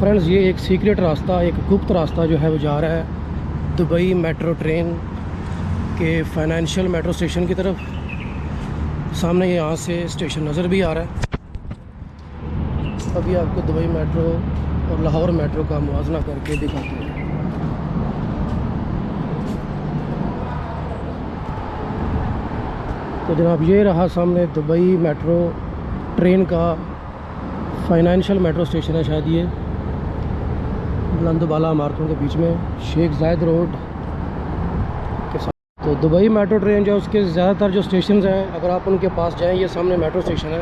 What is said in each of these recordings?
Friends, ये एक secret रास्ता, एक गुप्त रास्ता जो है वो जा रहा है दुबई मेट्रो ट्रेन के फाइनेंशियल मेट्रो स्टेशन की तरफ। सामने यहाँ से स्टेशन नज़र भी आ रहा है। अभी आपको दुबई मेट्रो और लाहौर मेट्रो का मुवाजना करके दिखाते हैं। तो जनाब, ये रहा सामने दुबई मेट्रो ट्रेन का फाइनेंशियल मेट्रो स्टेशन है। शायद ये बुलंदबाला इमारतों के बीच में शेख जायद रोड के साथ। तो दुबई मेट्रो ट्रेन जो है उसके ज़्यादातर जो स्टेशन हैं, अगर आप उनके पास जाएं, ये सामने मेट्रो स्टेशन है,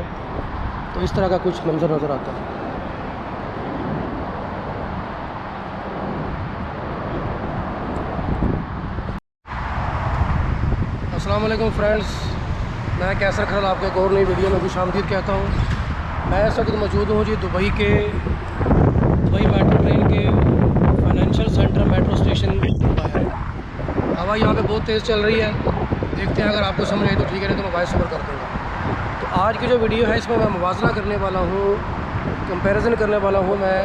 तो इस तरह का कुछ मंजर नज़र आता है। अस्सलाम वालेकुम फ्रेंड्स, मैं कैसर खरल आपके एक और नई वीडियो में खुश आमदीद कहता हूँ। मैं इस वक्त मौजूद हूँ जी दुबई मेट्रो ट्रेन के फाइनेंशियल सेंटर मेट्रो स्टेशन बाहर। हवा यहाँ पे बहुत तेज़ चल रही है। देखते हैं, अगर आपको समझ आए तो ठीक है, नहीं तो मैं वॉइस ओवर कर दूँगा। तो आज की जो वीडियो है इसमें मैं मुवाजना करने वाला हूँ, कंपैरिजन करने वाला हूँ मैं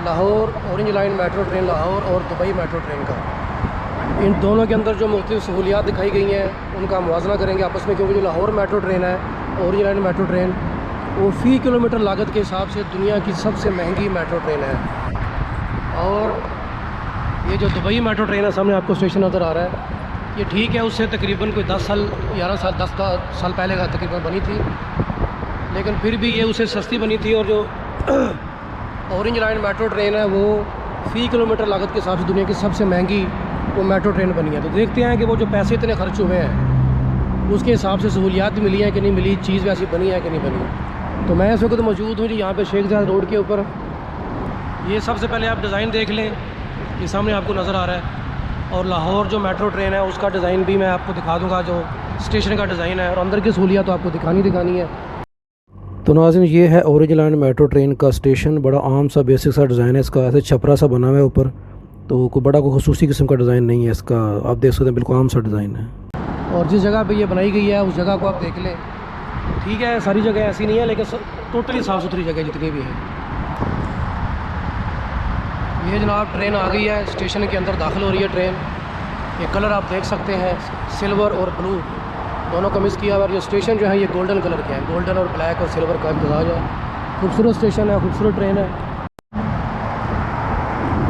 Lahore orange line metro train Lahore और दुबई मेट्रो ट्रेन का। इन दोनों के अंदर जो मुख्तलिफ सहूलियात दिखाई गई हैं उनका मुवाजना करेंगे आपस में, क्योंकि जो लाहौर मेट्रो ट्रेन है, ऑरेंज लाइन मेट्रो ट्रेन, वो फ़ी किलोमीटर लागत के हिसाब से दुनिया की सबसे महंगी मेट्रो ट्रेन है। और ये जो दुबई मेट्रो ट्रेन है, सामने आपको स्टेशन नज़र आ रहा है, ये ठीक है, उससे तकरीबन कोई 10 साल पहले का तकरीबन बनी थी, लेकिन फिर भी ये उससे सस्ती बनी थी। और जो ऑरेंज लाइन मेट्रो ट्रेन है वो फ़ी किलोमीटर लागत के हिसाब से दुनिया की सबसे महंगी वो मेट्रो ट्रेन बनी है। तो देखते हैं कि वो जो पैसे इतने खर्च हुए हैं उसके हिसाब से सहूलियात मिली हैं कि नहीं मिली, चीज़ वैसी बनी है कि नहीं बनी। तो मैं इस वक्त मौजूद हूँ जी यहाँ पे शेख जायद रोड के ऊपर। ये सबसे पहले आप डिज़ाइन देख लें, ये सामने आपको नज़र आ रहा है। और लाहौर जो मेट्रो ट्रेन है उसका डिज़ाइन भी मैं आपको दिखा दूँगा, जो स्टेशन का डिज़ाइन है, और अंदर की सहूलियात तो आपको दिखानी है। तो नाज़रीन, ये है ऑरेंज लाइन मेट्रो ट्रेन का स्टेशन। बड़ा आम सा बेसिक सा डिज़ाइन है इसका, ऐसे छपरा सा बना हुआ है ऊपर, तो कोई बड़ा कोई खुसूसी किस्म का डिज़ाइन नहीं है इसका। आप देख सकते हैं बिल्कुल आम सा डिज़ाइन है। और जिस जगह पे ये बनाई गई है उस जगह को आप देख लें, ठीक है, सारी जगह ऐसी नहीं है, लेकिन टोटली साफ़ सुथरी जगह जितनी भी है। ये जनाब ट्रेन आ गई है, स्टेशन के अंदर दाखिल हो रही है ट्रेन। ये कलर आप देख सकते हैं, सिल्वर और ब्लू दोनों का मिक्स किया हुआ। और ये स्टेशन जो है ये गोल्डन कलर के हैं, गोल्डन और ब्लैक और सिल्वर का इम्तजाज है। खूबसूरत स्टेशन है, खूबसूरत ट्रेन है।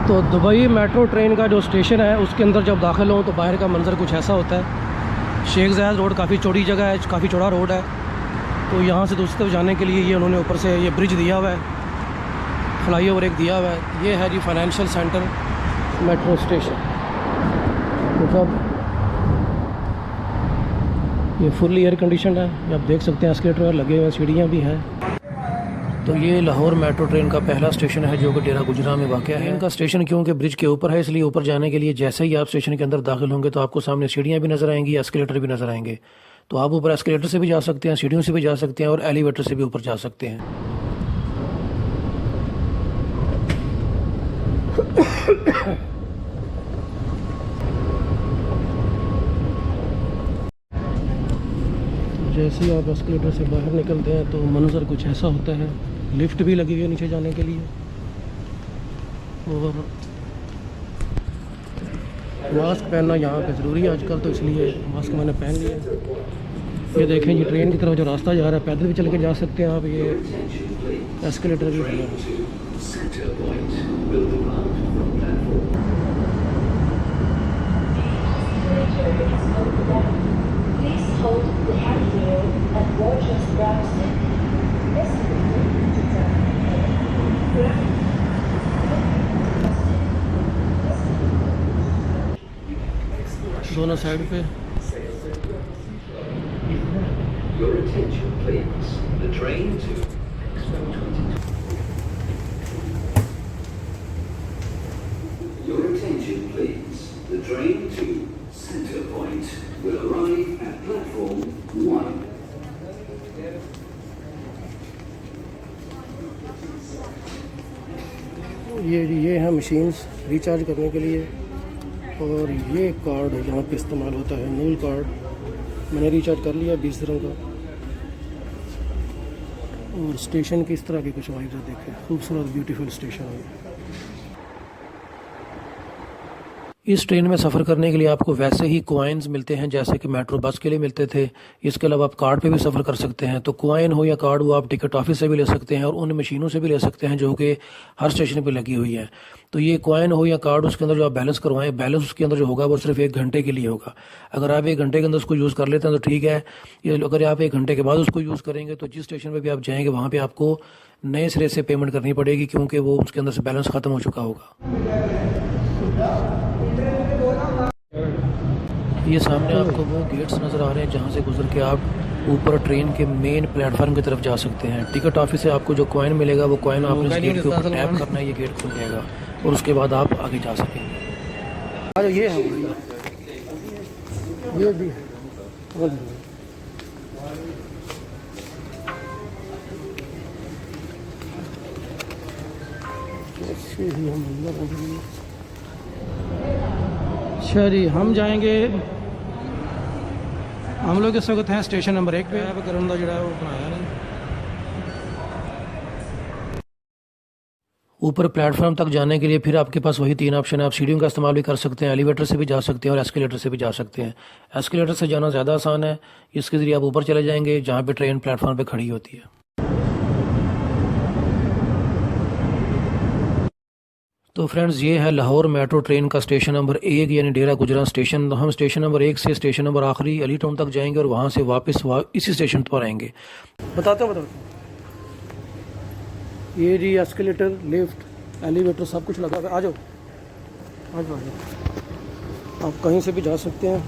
तो दुबई मेट्रो ट्रेन का जो स्टेशन है उसके अंदर जब दाखिल हो तो बाहर का मंजर कुछ ऐसा होता है। शेख जायद रोड काफ़ी चौड़ी जगह है, काफ़ी चौड़ा रोड है। तो यहाँ से दूसरी तरफ जाने के लिए ये उन्होंने ऊपर से ये ब्रिज दिया हुआ है, फ्लाई ओवर एक दिया हुआ है। ये है जी फाइनेंशियल सेंटर मेट्रो स्टेशन। तो सब ये फुल्ली एयर कंडीशन है, ये आप देख सकते हैं, एस्केलेटर लगे हुए हैं, सीढ़ियाँ भी हैं। तो ये लाहौर मेट्रो ट्रेन का पहला स्टेशन है जो कि डेरा गुजरा में वाक़ है। इनका स्टेशन क्योंकि ब्रिज के ऊपर है, इसलिए ऊपर जाने के लिए जैसे ही आप स्टेशन के अंदर दाखिल होंगे तो आपको सामने सीढ़ियाँ भी नज़र आएंगी, एस्केलेटर भी नज़र आएंगे। तो आप ऊपर एस्केलेटर से भी जा सकते हैं, सीढ़ियों से भी जा सकते हैं, और एलिवेटर से भी ऊपर जा सकते हैं। जैसे ही आप एस्केलेटर से बाहर निकलते हैं तो मंजर कुछ ऐसा होता है। लिफ्ट भी लगी हुई है नीचे जाने के लिए, और मास्क पहनना यहाँ पे ज़रूरी है आजकल, तो इसलिए मास्क मैंने पहन लिया। ये देखें जी ट्रेन की तरफ जो रास्ता जा रहा है, पैदल भी चल के जा सकते हैं आप, ये एस्केलेटर भी है। दोनों साइड पे Your attention please. The train to Your attention please. The train to Center Point will arrive at platform 1. ये है मशीन्स रिचार्ज करने के लिए, और ये कार्ड यहाँ पे इस्तेमाल होता है, नूल कार्ड। मैंने रिचार्ज कर लिया 20 dirham का। और स्टेशन की इस तरह की कुछ वाइब्स देखें, खूबसूरत ब्यूटीफुल स्टेशन है। इस ट्रेन में सफ़र करने के लिए आपको वैसे ही कॉइन्स मिलते हैं जैसे कि मेट्रो बस के लिए मिलते थे। इसके अलावा आप कार्ड पे भी सफ़र कर सकते हैं। तो कॉइन हो या कार्ड, वो आप टिकट ऑफिस से भी ले सकते हैं और उन मशीनों से भी ले सकते हैं जो कि हर स्टेशन पे लगी हुई है। तो ये कॉइन हो या कार्ड, उसके अंदर जो आप बैलेंस करवाएं, बैलेंस उसके अंदर जो होगा वो सिर्फ 1 घंटे के लिए होगा। अगर आप 1 घंटे के अंदर उसको यूज़ कर लेते हैं तो ठीक है। ये अगर आप 1 घंटे के बाद उसको यूज़ करेंगे तो जिस स्टेशन पर भी आप जाएंगे वहाँ पर आपको नए सिरे से पेमेंट करनी पड़ेगी, क्योंकि वो उसके अंदर से बैलेंस ख़त्म हो चुका होगा। ये सामने आपको वो गेट्स नज़र आ रहे हैं जहाँ से गुजर के आप ऊपर ट्रेन के मेन प्लेटफार्म की तरफ जा सकते हैं। टिकट ऑफिस से आपको जो कॉइन मिलेगा वो कॉइन आपने इस गेट के ऊपर टैप करना है, ये गेट खुल जाएगा और उसके बाद आप आगे जा सकेंगे। ये है, ये भी अच्छा जी, हम जाएंगे। हम लोग इस वक्त हैं स्टेशन नंबर 1 पे। करन का जड़ा वो बनाया नहीं। ऊपर प्लेटफॉर्म तक जाने के लिए फिर आपके पास वही 3 ऑप्शन है। आप सीढ़ियों का इस्तेमाल भी कर सकते हैं, एलिवेटर से भी जा सकते हैं और एस्केलेटर से भी जा सकते हैं। एस्केलेटर से जाना ज़्यादा आसान है, इसके ज़रिए आप ऊपर चले जाएंगे जहाँ पे ट्रेन प्लेटफॉर्म पे खड़ी होती है। तो फ्रेंड्स, ये है लाहौर मेट्रो ट्रेन का स्टेशन नंबर 1 यानी डेरा गुजरात स्टेशन। तो हम स्टेशन नंबर 1 से स्टेशन नंबर आखिरी अली टाउन तक जाएंगे और वहाँ से वापस इसी स्टेशन पर आएंगे। बताते हैं। ये जी एस्केलेटर, लिफ्ट, एलिवेटर सब कुछ लगा हुआ है। आ जाओ। आप कहीं से भी जा सकते हैं।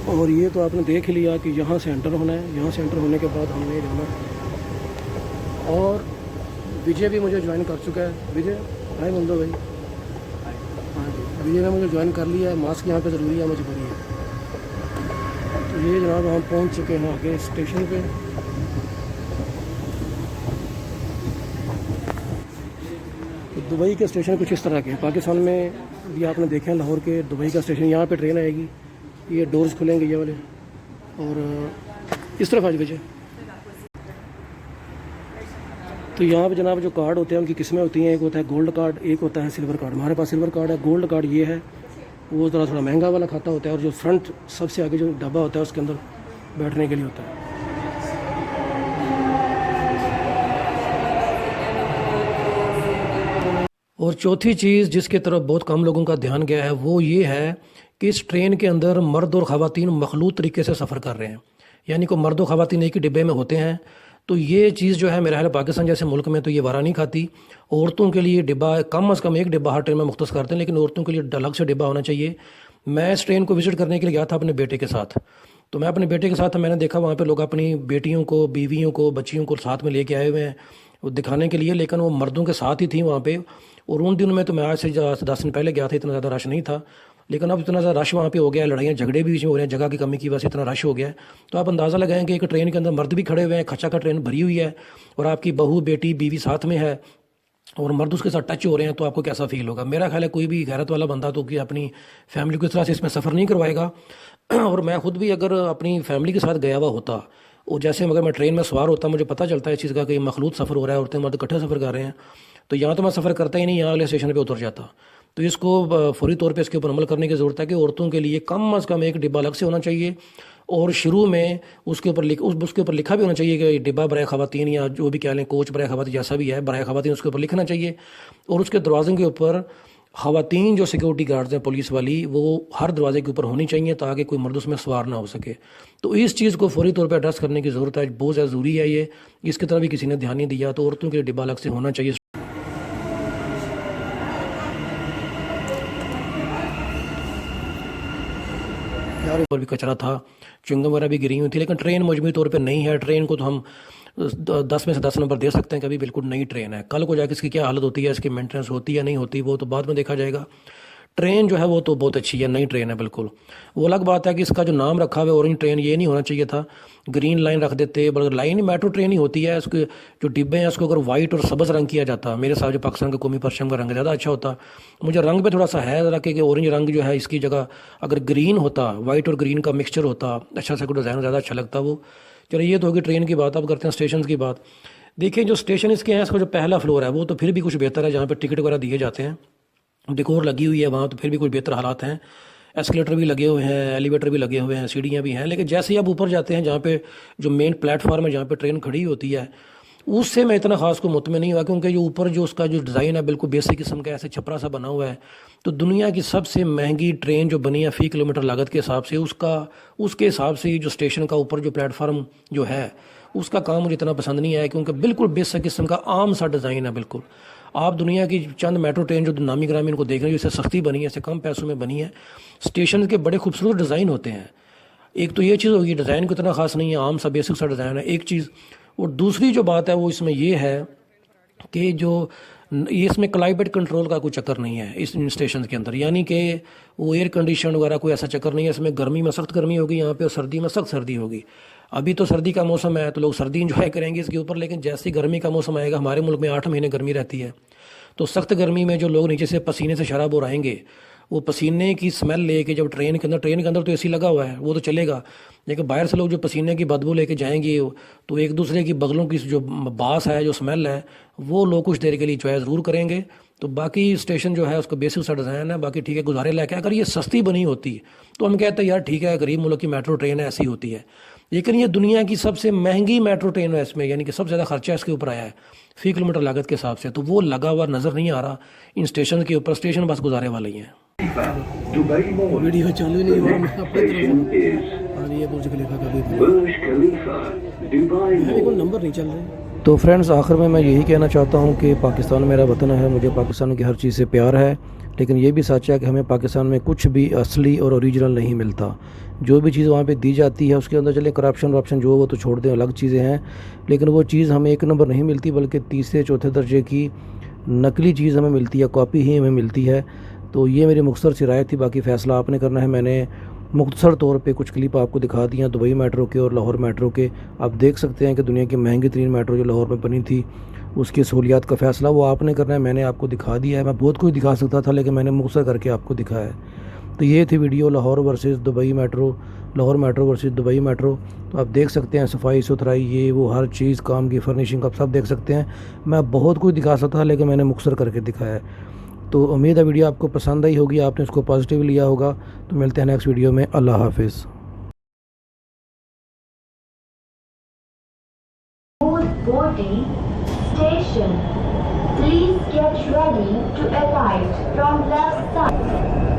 और ये तो आपने देख लिया कि यहाँ से एंटर होना है। यहाँ से एंटर होने के बाद हमने जाना, और विजय भी मुझे ज्वाइन कर चुका है। विजय, हाय बंदो भाई। हाँ जी, विजय ने मुझे ज्वाइन कर लिया है। मास्क यहाँ पे ज़रूरी है, मजबूरी है। तो ये जनाब हम पहुँच चुके हैं आगे स्टेशन पे। तो दुबई के स्टेशन कुछ इस तरह के हैं। पाकिस्तान में भी आपने देखे हैं लाहौर के दुबई का स्टेशन। यहाँ पे ट्रेन आएगी, ये डोर्स खुलेंगे ये वाले, और इस तरफ आज विजय। तो यहाँ पे जनाब जो कार्ड होते हैं उनकी किस्में होती हैं। एक होता है गोल्ड कार्ड, एक होता है सिल्वर कार्ड। हमारे पास सिल्वर कार्ड है। गोल्ड कार्ड ये है, वो थोड़ा महंगा वाला खाता होता है, और जो फ्रंट सबसे आगे जो डब्बा होता है उसके अंदर बैठने के लिए होता है। और चौथी चीज़ जिसकी तरफ बहुत कम लोगों का ध्यान गया है वो ये है कि इस ट्रेन के अंदर मर्द और ख़वातीन मखलूत तरीके से सफ़र कर रहे हैं, यानी को मर्द और ख़वातीन एक ही डिब्बे में होते हैं। तो ये चीज़ जो है मेरा ख्याल पाकिस्तान जैसे मुल्क में तो ये वारा नहीं खाती। औरतों के लिए डिब्बा कम अज़ कम एक डिब्बा हर ट्रेन में मुख्तस करते हैं, लेकिन औरतों के लिए अलग से डिब्बा होना चाहिए। मैं इस ट्रेन को विज़िट करने के लिए गया था अपने बेटे के साथ। तो मैं अपने बेटे के साथ मैंने देखा वहाँ पे लोग अपनी बेटियों को, बीवियों को, बच्चियों को साथ में लेके आए हुए हैं वो दिखाने के लिए, लेकिन वो मर्दों के साथ ही थी वहाँ पे। और उन दिनों में तो मैं आज से 10 दिन पहले गया था, इतना ज़्यादा रश नहीं था, लेकिन अब इतना ज़्यादा रश वहाँ पे हो गया है। लड़ाइयाँ झगड़े भी बीच में हो रहे हैं, जगह की कमी की वजह से इतना रश हो गया है। तो आप अंदाज़ा लगाएं कि एक ट्रेन के अंदर मर्द भी खड़े हुए हैं, खचा का ट्रेन भरी हुई है, और आपकी बहू, बेटी, बीवी साथ में है और मर्द उसके साथ टच हो रहे हैं, तो आपको कैसा फील होगा। मेरा ख्याल है कोई भी गैरत वाला बंदा तो कि अपनी फैमिली को इस तरह से इसमें सफ़र नहीं करवाएगा। और मैं खुद भी अगर अपनी फैमिली के साथ गया हुआ होता, और जैसे अगर मैं ट्रेन में सवार होता, मुझे पता चलता है इस चीज़ का कि मखलूत सफ़र हो रहा है, औरतें मर्द इकट्ठे सफ़र कर रहे हैं, तो यहाँ तो मैं सफ़र करता ही नहीं, यहाँ वाले स्टेशन पर उतर जाता। तो इसको फौरी तौर पे इसके ऊपर अमल करने की ज़रूरत है कि औरतों के लिए कम अज़ कम एक डिब्बा अलग से होना चाहिए, और शुरू में उसके ऊपर लिखा भी होना चाहिए कि डिब्बा बराए ख़वातीन, या जो भी कह लें कोच बराए ख़वातीन, जैसा भी है बराए ख़वातीन उसके ऊपर लिखना चाहिए। और उसके दरवाजे के ऊपर ख़वातीन जो सिक्योरिटी गार्ड्स हैं पुलिस वाली, वो हर दरवाजे के ऊपर होनी चाहिए ताकि कोई मर्द उसमें सवार ना हो सके। तो इस चीज़ को फौरी तौर पर एड्रेस करने की ज़रूरत है, बहुत ज़्यादा ज़रूरी है ये। इसकी तरफ भी किसी ने ध्यान नहीं दिया, तो औरतों के लिए डिब्बा अलग से होना चाहिए। और भी कचरा था, च्युइंगम वगैरह भी गिरी हुई थी, लेकिन ट्रेन मजमूई तौर पे नहीं है। ट्रेन को तो हम 10 में से 10 नंबर दे सकते हैं कि अभी बिल्कुल नई ट्रेन है। कल को जाकर इसकी क्या हालत होती है, इसकी मेंटेनेंस होती है या नहीं होती, वो तो बाद में देखा जाएगा। ट्रेन जो है वो तो बहुत अच्छी है, नई ट्रेन है बिल्कुल। वो अलग बात है कि इसका जो नाम रखा हुआ है ऑरेंज ट्रेन, ये नहीं होना चाहिए था, ग्रीन लाइन रख देते। बल्कि लाइन मेट्रो ट्रेन ही होती है, इसके जो डिब्बे हैं उसको अगर वाइट और सब्ज़ रंग किया जाता, मेरे साथ जो पाकिस्तान का कौमी परचम का रंग ज़्यादा अच्छा होता। मुझे रंग पे थोड़ा सा है ज़रा कि ऑरेंज रंग जो है इसकी जगह अगर ग्रीन होता, वाइट और ग्रीन का मिक्सचर होता, अच्छा सा डिज़ाइन ज़्यादा अच्छा लगता वो। चलिए ये तो होगी ट्रेन की बात। अब करते हैं स्टेशन की बात। देखिए जो स्टेशन इसके हैं, इसका जो पहला फ्लोर है वो तो फिर भी कुछ बेहतर है, जहाँ पर टिकट वगैरह दिए जाते हैं। डेकोर लगी हुई है वहाँ, तो फिर भी कोई बेहतर हालात हैं। एस्केलेटर भी लगे हुए हैं, एलिवेटर भी लगे हुए हैं, सीढ़ियाँ भी हैं। लेकिन जैसे ही आप ऊपर जाते हैं, जहाँ पे जो मेन प्लेटफार्म है, जहाँ पे ट्रेन खड़ी होती है, उससे मैं इतना खास को मुतमिन नहीं हुआ, क्योंकि जो ऊपर जो उसका जो डिज़ाइन है बिल्कुल बेसिक किस्म का ऐसे छपरा सा बना हुआ है। तो दुनिया की सबसे महंगी ट्रेन जो बनी है फ़ी किलोमीटर लागत के हिसाब से, उसके हिसाब से जो स्टेशन का ऊपर जो प्लेटफार्म जो है, उसका काम मुझे इतना पसंद नहीं आया, क्योंकि बिल्कुल बेसिक किस्म का आम सा डिज़ाइन है बिल्कुल। आप दुनिया की चंद मेट्रो ट्रेन जो नामी ग्रामी इनको देख रहे हैं, इससे सस्ती बनी है, इससे कम पैसों में बनी है। स्टेशन के बड़े खूबसूरत डिज़ाइन होते हैं। एक तो ये चीज़ होगी, डिज़ाइन को इतना खास नहीं है, आम सा बेसिक सा डिज़ाइन है एक चीज़। और दूसरी जो बात है वो इसमें ये है कि ये इसमें क्लाइमेट कंट्रोल का कोई चक्कर नहीं है इस स्टेशन के अंदर, यानी कि वो एयर कंडीशन वगैरह कोई ऐसा चक्कर नहीं है। इसमें गर्मी में सख्त गर्मी होगी यहाँ पे, और सर्दी में सख्त सर्दी होगी। अभी तो सर्दी का मौसम है तो लोग सर्दी इंजॉय करेंगे इसके ऊपर, लेकिन जैसे ही गर्मी का मौसम आएगा, हमारे मुल्क में 8 महीने गर्मी रहती है, तो सख्त गर्मी में जो लोग नीचे से पसीने से शराब हो रहेंगे, वो पसीने की स्मेल लेके जब ट्रेन के अंदर तो एसी लगा हुआ है, वो तो चलेगा, लेकिन बाहर से लोग जो पसीने की बदबू लेके जाएंगे, तो एक दूसरे की बगलों की जो बास है, जो स्मेल है, वो लोग कुछ देर के लिए इंजॉय ज़रूर करेंगे। तो बाकी स्टेशन जो है उसका बेसिक सा डिज़ाइन है, बाकी ठीक है, गुजारे लायक है। अगर ये सस्ती बनी होती तो हम कहते हैं यार ठीक है, गरीब मुल्क की मेट्रो ट्रेन है, ऐसी होती है। लेकिन ये दुनिया की सबसे महंगी मेट्रो ट्रेन है, इसमें यानी कि सबसे ज़्यादा खर्चा इसके ऊपर आया है फ़ी किलोमीटर लागत के हिसाब से, तो वो लगा हुआ नज़र नहीं आ रहा इन स्टेशन के ऊपर। स्टेशन बस गुजारे वाले ही हैं। Dubai Mall. वीडियो चालू नहीं हो Next station is और ये बुर्ज खलीफा का भी Burj Khalifa, Dubai Mall. कोई नंबर नहीं चल रहे। तो फ्रेंड्स, आखिर में मैं यही कहना चाहता हूँ कि पाकिस्तान मेरा वतन है, मुझे पाकिस्तान की हर चीज़ से प्यार है, लेकिन ये भी सच है कि हमें पाकिस्तान में कुछ भी असली और ओरिजिनल नहीं मिलता। जो भी चीज़ वहाँ पे दी जाती है उसके अंदर चले करप्शन जो वो तो छोड़ दें, अलग चीज़ें हैं, लेकिन वो चीज़ हमें एक नंबर नहीं मिलती, बल्कि तीसरे चौथे दर्जे की नकली चीज़ हमें मिलती है, कॉपी ही हमें मिलती है। तो ये मेरी मुख्तसर सी राय थी, बाकी फ़ैसला आपने करना है। मैंने मुख्तसर तौर पे कुछ क्लिप आपको दिखा दिया दुबई मेट्रो के और लाहौर मेट्रो के। आप देख सकते हैं कि दुनिया की महंगी तरीन मेट्रो जो लाहौर में बनी थी, उसकी सहूलियात का फ़ैसला वो आपने करना है। मैंने आपको दिखा दिया है, मैं बहुत कुछ दिखा सकता था, लेकिन मैंने मुख्तसर करके आपको दिखाया है। तो ये थी video Lahore versus Dubai metro, Lahore metro versus Dubai metro. तो आप देख सकते हैं सफाई सुथराई, ये वो हर चीज़, काम की फर्निशिंग, आप सब देख सकते हैं। मैं बहुत कुछ दिखा सकता था, लेकिन मैंने मुख्तसर करके दिखाया है। तो उम्मीद है वीडियो आपको पसंद आई होगी, आपने इसको पॉजिटिव लिया होगा। तो मिलते हैं नेक्स्ट वीडियो में। अल्लाह हाफिज़। Boarding station. Please get ready to alight from left side.